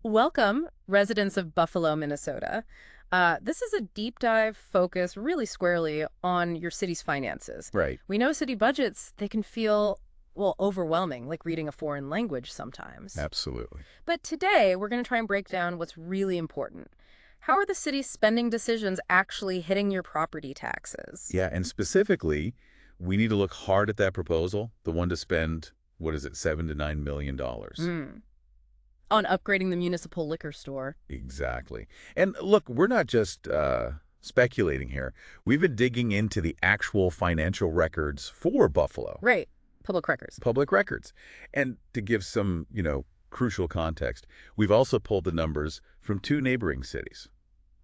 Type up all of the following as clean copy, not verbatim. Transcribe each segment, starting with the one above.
Welcome, residents of Buffalo, Minnesota. This is a deep dive focus really squarely on your city's finances. Right. We know city budgets, they can feel, well, overwhelming, like reading a foreign language sometimes. Absolutely. But today, we're going to try and break down what's really important. How are the city's spending decisions actually hitting your property taxes? Yeah, and specifically, we need to look hard at that proposal, the one to spend, what is it, $7 to $9 million. Hmm. On upgrading the municipal liquor store. Exactly. And look, we're not just speculating here. We've been digging into the actual financial records for Buffalo, Right. Public records. public records. And to give some, crucial context, we've also pulled the numbers from two neighboring cities,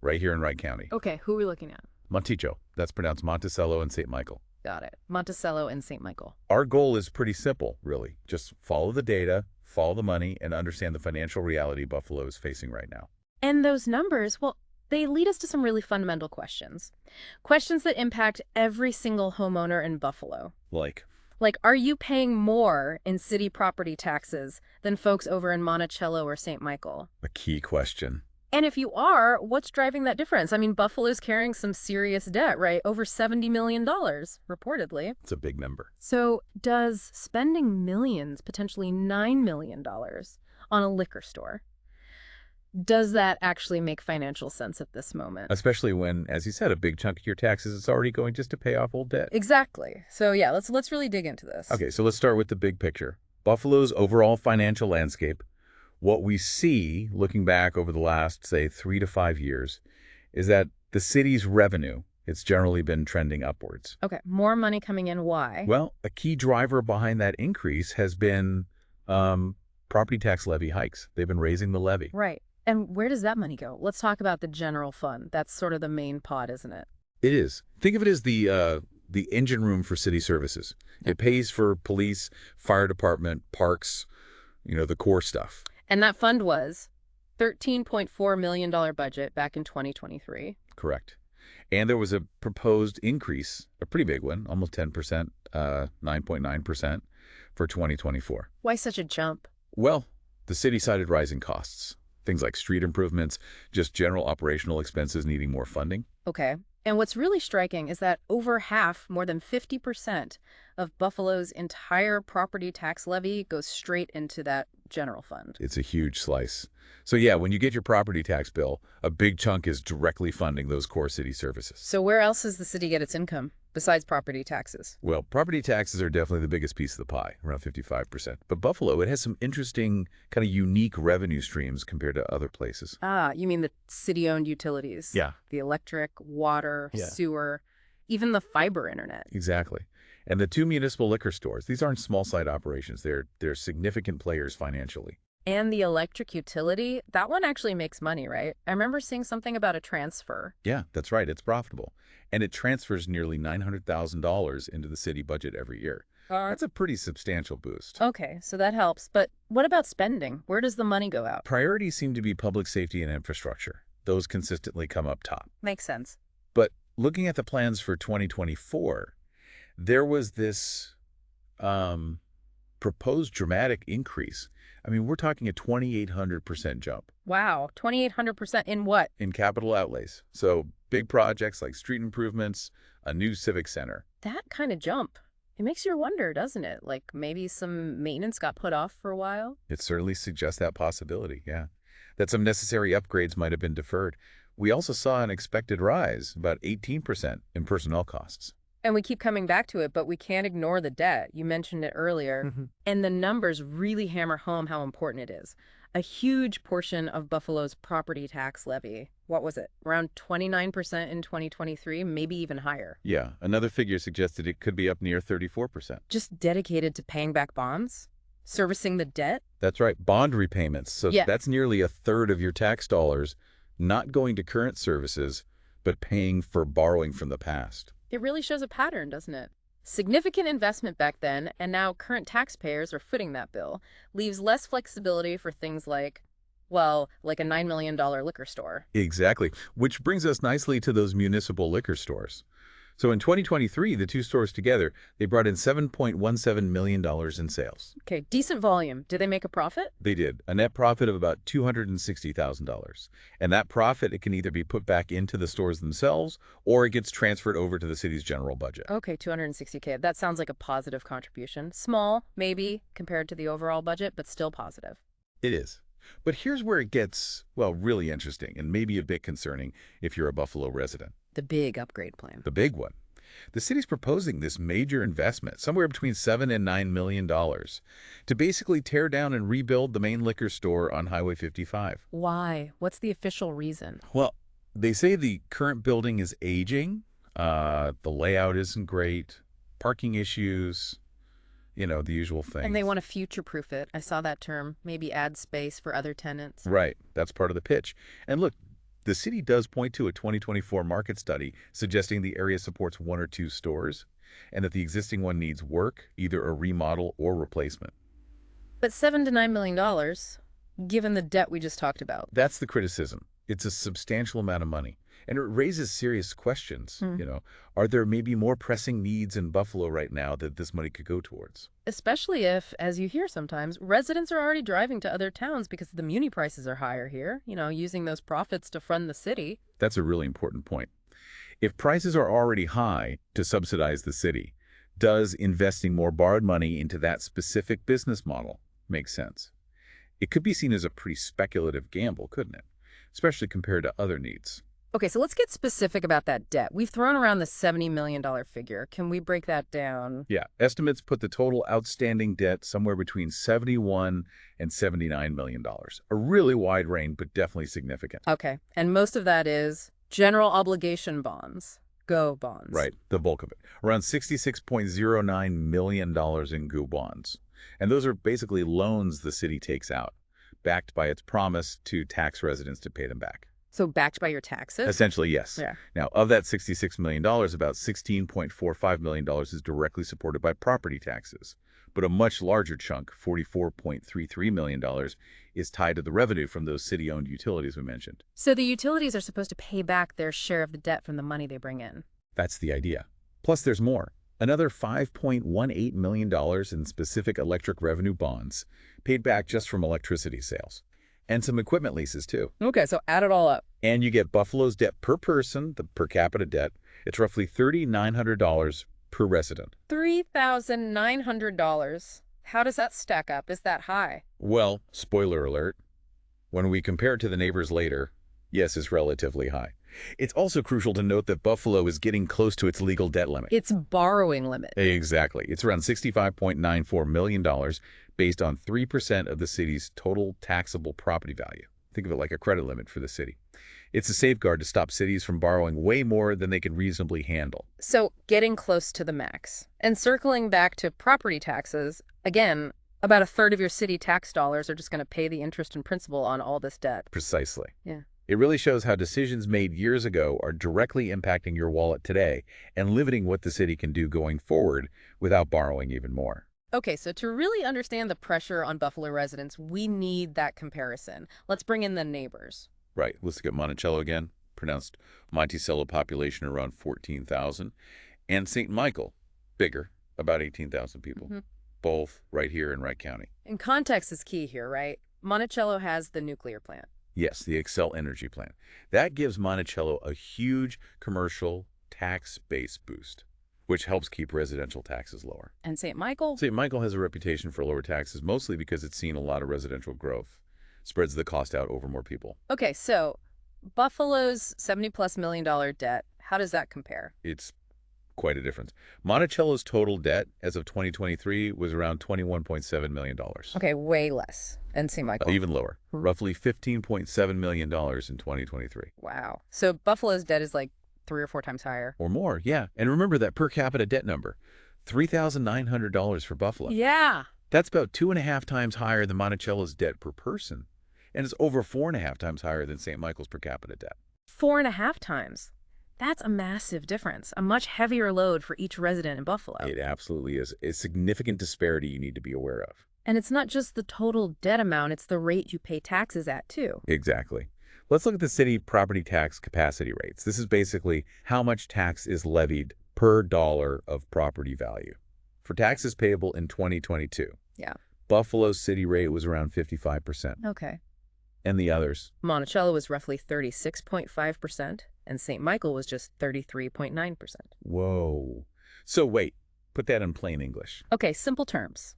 right here in Wright County. Okay, who are we looking at? Monticello, that's pronounced Monticello, and St. Michael. Got it. Monticello and St. Michael. Our goal is pretty simple, really. Just follow the data, follow the money, and understand the financial reality Buffalo is facing right now. And those numbers, well, they lead us to some really fundamental questions. Questions that impact every single homeowner in Buffalo. Like, are you paying more in city property taxes than folks over in Monticello or St. Michael? A key question. And if you are, what's driving that difference? I mean, Buffalo's carrying some serious debt, right? Over $70 million, reportedly. It's a big number. So does spending millions, potentially $9 million, on a liquor store, does that actually make financial sense at this moment? Especially when, as you said, a big chunk of your taxes is already going just to pay off old debt. Exactly. So yeah, let's really dig into this. Okay, so let's start with the big picture. Buffalo's overall financial landscape, what we see looking back over the last, say, 3 to 5 years, is that the city's revenue, it's generally been trending upwards. Okay, more money coming in. Why? Well, a key driver behind that increase has been property tax levy hikes. They've been raising the levy. Right. And where does that money go? Let's talk about the general fund. That's sort of the main pot, isn't it? It is. Think of it as the engine room for city services. It pays for police, fire department, parks, the core stuff. And that fund was $13.4 million budget back in 2023. Correct. And there was a proposed increase, a pretty big one, almost 10%, 9.9% for 2024. Why such a jump? Well, the city cited rising costs. Things like street improvements, just general operational expenses needing more funding. Okay. And what's really striking is that over half, more than 50% of Buffalo's entire property tax levy goes straight into that general fund. It's a huge slice. So yeah, when you get your property tax bill, a big chunk is directly funding those core city services. So where else does the city get its income besides property taxes? Well, property taxes are definitely the biggest piece of the pie, around 55%. But Buffalo, it has some interesting, kind of unique revenue streams compared to other places. Ah, you mean the city-owned utilities? Yeah. The electric, water, Yeah. sewer, even the fiber internet. Exactly. And the two municipal liquor stores, these aren't small site operations. They're significant players financially. And the electric utility, that one actually makes money, right? I remember seeing something about a transfer. Yeah, that's right. It's profitable. And it transfers nearly $900,000 into the city budget every year. That's a pretty substantial boost. Okay, so that helps. But what about spending? Where does the money go out? Priorities seem to be public safety and infrastructure. Those consistently come up top. Makes sense. But looking at the plans for 2024, there was this proposed dramatic increase. I mean, we're talking a 2,800% jump Wow, 2,800% in what? in capital outlays. So big projects like street improvements, a new civic center. That kind of jump. It makes you wonder, doesn't it? Like maybe some maintenance got put off for a while? It certainly suggests that possibility, yeah. That some necessary upgrades might have been deferred. We also saw an expected rise, about 18% in personnel costs. And we keep coming back to it, but we can't ignore the debt. You mentioned it earlier. And the numbers really hammer home how important it is. A huge portion of Buffalo's property tax levy, what was it? Around 29% in 2023, maybe even higher. Yeah, another figure suggested it could be up near 34%. Just dedicated to paying back bonds? Servicing the debt? That's right, bond repayments. So Yeah. that's nearly a third of your tax dollars not going to current services, but paying for borrowing from the past. It really shows a pattern, doesn't it? Significant investment back then, and now current taxpayers are footing that bill, leaves less flexibility for things like, well, like a $9 million liquor store. Exactly, which brings us nicely to those municipal liquor stores. So in 2023, the two stores together, they brought in $7.17 million in sales. Okay, decent volume. Did they make a profit? They did, a net profit of about $260,000. And that profit, it can either be put back into the stores themselves or it gets transferred over to the city's general budget. Okay, 260K. That sounds like a positive contribution. Small, maybe, compared to the overall budget, but still positive. It is. But here's where it gets, well, really interesting and maybe a bit concerning if you're a Buffalo resident. The big upgrade plan. The big one. The city's proposing this major investment, somewhere between $7 and $9 million, to basically tear down and rebuild the main liquor store on Highway 55. Why? What's the official reason? Well, they say the current building is aging, the layout isn't great, parking issues, the usual things. And they want to future-proof it. I saw that term. Maybe add space for other tenants. Right. That's part of the pitch. And look, the city does point to a 2024 market study suggesting the area supports 1 or 2 stores and that the existing one needs work, either a remodel or replacement. But $7 to $9 million, given the debt we just talked about. That's the criticism. It's a substantial amount of money. And it raises serious questions. Are there maybe more pressing needs in Buffalo right now that this money could go towards? Especially if, as you hear sometimes, residents are already driving to other towns because the muni prices are higher here, using those profits to fund the city. That's a really important point. If prices are already high to subsidize the city, does investing more borrowed money into that specific business model make sense? It could be seen as a pretty speculative gamble, couldn't it? Especially compared to other needs. Okay, so let's get specific about that debt. We've thrown around the $70 million figure. Can we break that down? Yeah, estimates put the total outstanding debt somewhere between $71 and $79 million. A really wide range, but definitely significant. Okay, and most of that is general obligation bonds, GO bonds. Right, the bulk of it. Around $66.09 million in GO bonds. And those are basically loans the city takes out, backed by its promise to tax residents to pay them back. So backed by your taxes? Essentially, yes. Yeah. Now, of that $66 million, about $16.45 million is directly supported by property taxes. But a much larger chunk, $44.33 million, is tied to the revenue from those city-owned utilities we mentioned. So the utilities are supposed to pay back their share of the debt from the money they bring in. That's the idea. Plus, there's more. Another $5.18 million in specific electric revenue bonds paid back just from electricity sales. And some equipment leases, too. Okay, so add it all up. And you get Buffalo's debt per person, the per capita debt. It's roughly $3,900 per resident. $3,900. How does that stack up? Is that high? Well, spoiler alert, when we compare it to the neighbors later, yes, it's relatively high. It's also crucial to note that Buffalo is getting close to its legal debt limit. Its borrowing limit. Exactly. It's around $65.94 million based on 3% of the city's total taxable property value. Think of it like a credit limit for the city. It's a safeguard to stop cities from borrowing way more than they can reasonably handle. So getting close to the max. And circling back to property taxes, again, about a third of your city tax dollars are just going to pay the interest and principal on all this debt. Precisely. Yeah. It really shows how decisions made years ago are directly impacting your wallet today and limiting what the city can do going forward without borrowing even more. Okay, so to really understand the pressure on Buffalo residents, we need that comparison. Let's bring in the neighbors. Right. Let's look at Monticello again, pronounced Monticello, population around 14,000. And St. Michael, bigger, about 18,000 people, both right here in Wright County. And context is key here, right? Monticello has the nuclear plant. Yes, the Xcel Energy plant. That gives Monticello a huge commercial tax base boost, which helps keep residential taxes lower. And St. Michael? St. Michael has a reputation for lower taxes, mostly because it's seen a lot of residential growth. Spreads the cost out over more people. Okay, so Buffalo's $70+ million debt, how does that compare? It's quite a difference. Monticello's total debt as of 2023 was around $21.7 million. Okay, way less. And St. Michael? Even lower, roughly $15.7 million in 2023. Wow. So Buffalo's debt is like 3 or 4 times higher. Or more, yeah. And remember that per capita debt number, $3,900 for Buffalo. Yeah. That's about 2.5 times higher than Monticello's debt per person. And it's over 4.5 times higher than St. Michael's per capita debt. 4.5 times. That's a massive difference, a much heavier load for each resident in Buffalo. It absolutely is. A significant disparity you need to be aware of. And it's not just the total debt amount, it's the rate you pay taxes at, too. Exactly. Let's look at the city property tax capacity rates. This is basically how much tax is levied per dollar of property value. For taxes payable in 2022, Yeah. Buffalo's city rate was around 55%. Okay. And the others? Monticello was roughly 36.5%, and St. Michael was just 33.9%. Whoa. So wait, put that in plain English. Okay, simple terms.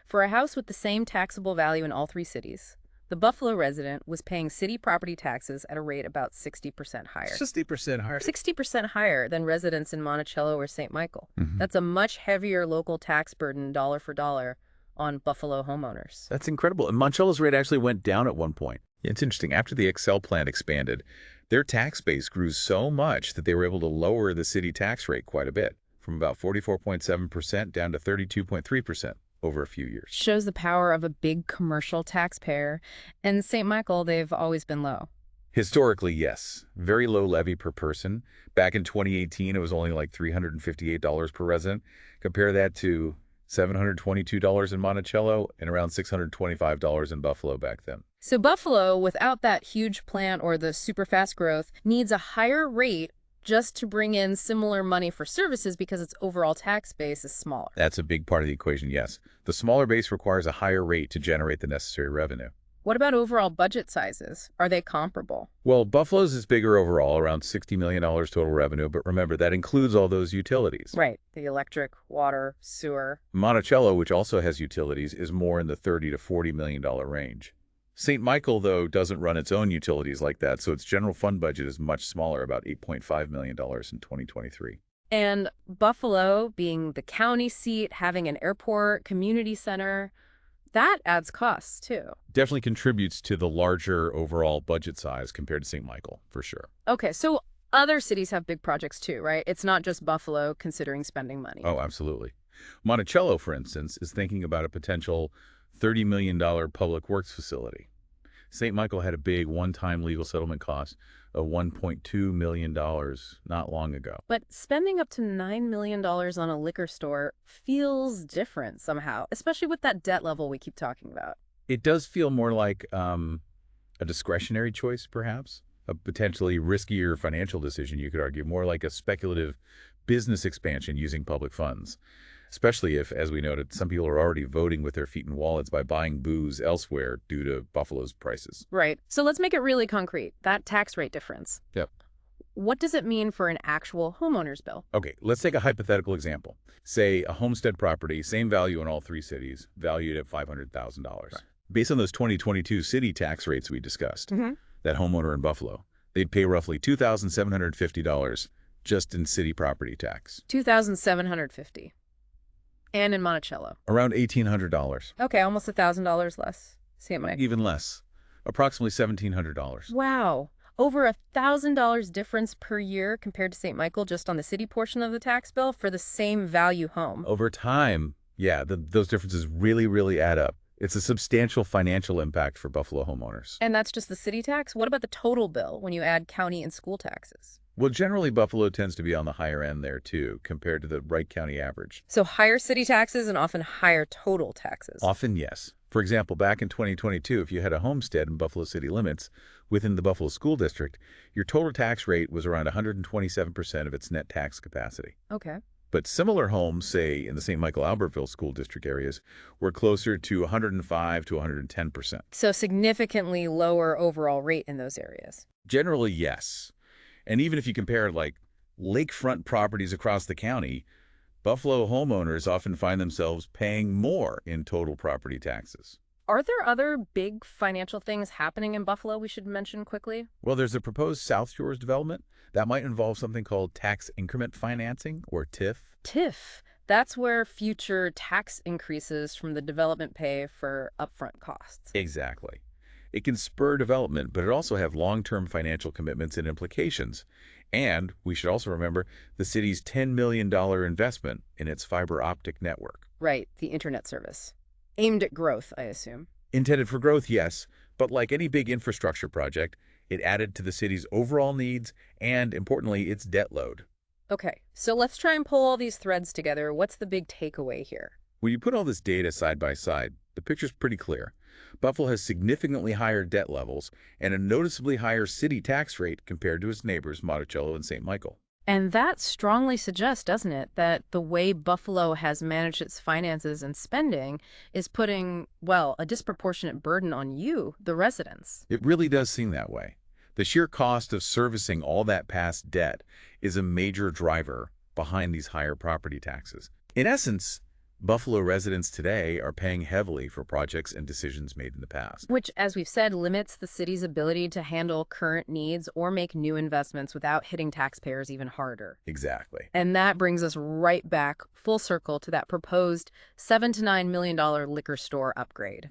For a house with the same taxable value in all three cities, the Buffalo resident was paying city property taxes at a rate about 60% higher. 60% higher. 60% higher than residents in Monticello or St. Michael. That's a much heavier local tax burden, dollar for dollar, on Buffalo homeowners. That's incredible. And Monticello's rate actually went down at one point. It's interesting. After the Excel plant expanded, their tax base grew so much that they were able to lower the city tax rate quite a bit, from about 44.7% down to 32.3% over a few years. Shows the power of a big commercial taxpayer. And St. Michael, they've always been low. Historically, yes. Very low levy per person. Back in 2018, it was only like $358 per resident. Compare that to $722 in Monticello and around $625 in Buffalo back then. So Buffalo, without that huge plant or the super fast growth, needs a higher rate just to bring in similar money for services because its overall tax base is smaller. That's a big part of the equation, yes. The smaller base requires a higher rate to generate the necessary revenue. What about overall budget sizes? Are they comparable? Well, Buffalo's is bigger overall, around $60 million total revenue, but remember, that includes all those utilities. Right. The electric, water, sewer. Monticello, which also has utilities, is more in the $30 to $40 million range. St. Michael, though, doesn't run its own utilities like that, so its general fund budget is much smaller, about $8.5 million in 2023. And Buffalo, being the county seat, having an airport, community center, that adds costs, too. Definitely contributes to the larger overall budget size compared to St. Michael, for sure. Okay, so other cities have big projects, too, right? It's not just Buffalo considering spending money. Oh, absolutely. Monticello, for instance, is thinking about a potential $30 million public works facility. St. Michael had a big one-time legal settlement cost of $1.2 million not long ago. But spending up to $9 million on a liquor store feels different somehow, especially with that debt level we keep talking about. It does feel more like a discretionary choice, perhaps. A potentially riskier financial decision, you could argue, more like a speculative business expansion using public funds. Especially if, as we noted, some people are already voting with their feet in wallets by buying booze elsewhere due to Buffalo's prices. Right. So let's make it really concrete. That tax rate difference. Yep. What does it mean for an actual homeowner's bill? Okay, let's take a hypothetical example. Say a homestead property, same value in all three cities, valued at $500,000. Right. Based on those 2022 city tax rates we discussed, that homeowner in Buffalo, they'd pay roughly $2,750 just in city property tax. $2,750. And in Monticello? Around $1,800. Okay, almost $1,000 less. St. Michael? Even less. Approximately $1,700. Wow. Over $1,000 difference per year compared to St. Michael just on the city portion of the tax bill for the same value home. Over time, yeah, those differences really, really add up. It's a substantial financial impact for Buffalo homeowners. And that's just the city tax? What about the total bill when you add county and school taxes? Well, generally, Buffalo tends to be on the higher end there, too, compared to the Wright County average. So higher city taxes and often higher total taxes? Often, yes. For example, back in 2022, if you had a homestead in Buffalo city limits within the Buffalo School District, your total tax rate was around 127% of its net tax capacity. Okay. But similar homes, say, in the St. Michael-Albertville School District areas, were closer to 105 to 110%. So significantly lower overall rate in those areas? Generally, yes. And even if you compare, like, lakefront properties across the county, Buffalo homeowners often find themselves paying more in total property taxes. Are there other big financial things happening in Buffalo we should mention quickly? Well, there's a proposed South Shores development that might involve something called tax increment financing, or TIF. TIF. That's where future tax increases from the development pay for upfront costs. Exactly. It can spur development, but it also have long-term financial commitments and implications. And we should also remember the city's $10 million investment in its fiber optic network. Right, the internet service. Aimed at growth, I assume. Intended for growth, yes, but like any big infrastructure project, it added to the city's overall needs and, importantly, its debt load. Okay, so let's try and pull all these threads together. What's the big takeaway here? When you put all this data side by side, the picture's pretty clear. Buffalo has significantly higher debt levels and a noticeably higher city tax rate compared to its neighbors Monticello and St. Michael. And that strongly suggests, doesn't it, that the way Buffalo has managed its finances and spending is putting, well, a disproportionate burden on you, the residents. It really does seem that way. The sheer cost of servicing all that past debt is a major driver behind these higher property taxes. In essence, Buffalo residents today are paying heavily for projects and decisions made in the past. Which, as we've said, limits the city's ability to handle current needs or make new investments without hitting taxpayers even harder. Exactly. And that brings us right back full circle to that proposed $7 to $9 million liquor store upgrade.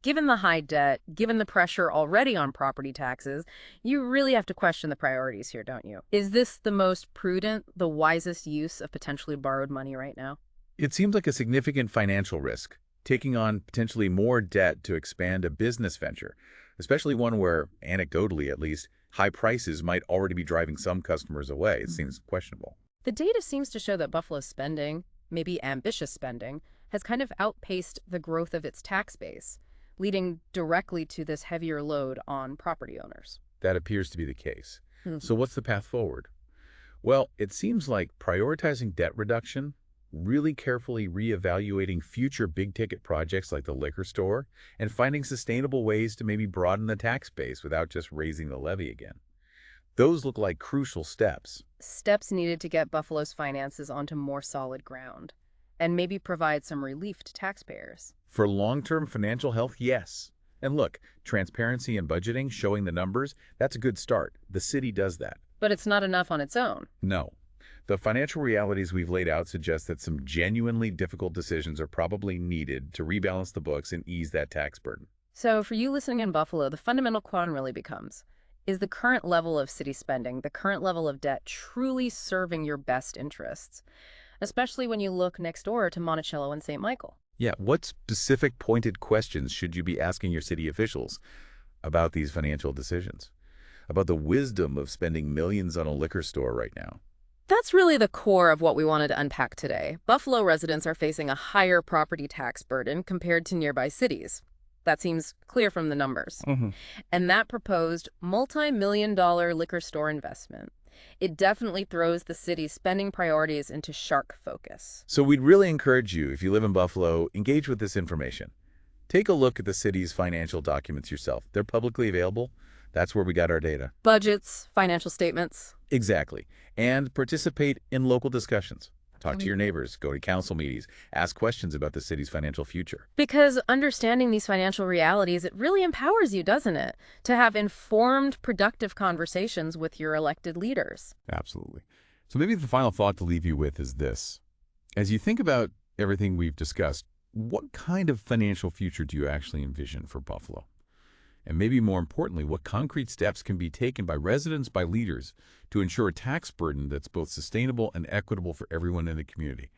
Given the high debt, given the pressure already on property taxes, you really have to question the priorities here, don't you? Is this the most prudent, the wisest use of potentially borrowed money right now? It seems like a significant financial risk, taking on potentially more debt to expand a business venture, especially one where, anecdotally at least, high prices might already be driving some customers away. It seems questionable. The data seems to show that Buffalo's spending, maybe ambitious spending, has kind of outpaced the growth of its tax base, leading directly to this heavier load on property owners. That appears to be the case. So what's the path forward? Well, it seems like prioritizing debt reduction, really carefully reevaluating future big-ticket projects like the liquor store, and finding sustainable ways to maybe broaden the tax base without just raising the levy again. Those look like crucial steps. Steps needed to get Buffalo's finances onto more solid ground, and maybe provide some relief to taxpayers. For long-term financial health, yes. And look, transparency and budgeting, showing the numbers, that's a good start. The city does that. But it's not enough on its own. No. The financial realities we've laid out suggest that some genuinely difficult decisions are probably needed to rebalance the books and ease that tax burden. So for you listening in Buffalo, the fundamental question really becomes, is the current level of city spending, the current level of debt, truly serving your best interests? Especially when you look next door to Monticello and St. Michael. Yeah, what specific pointed questions should you be asking your city officials about these financial decisions? About the wisdom of spending millions on a liquor store right now? That's really the core of what we wanted to unpack today. Buffalo residents are facing a higher property tax burden compared to nearby cities. That seems clear from the numbers. And that proposed multi-million-dollar liquor store investment, it definitely throws the city's spending priorities into sharp focus. So we'd really encourage you, if you live in Buffalo, engage with this information. Take a look at the city's financial documents yourself. They're publicly available. That's where we got our data. Budgets, financial statements. Exactly. And participate in local discussions. Talk to your neighbors, go to council meetings, ask questions about the city's financial future. Because understanding these financial realities, it really empowers you, doesn't it? To have informed, productive conversations with your elected leaders. Absolutely. So maybe the final thought to leave you with is this. As you think about everything we've discussed, what kind of financial future do you actually envision for Buffalo? And maybe more importantly, what concrete steps can be taken by residents, by leaders, to ensure a tax burden that's both sustainable and equitable for everyone in the community?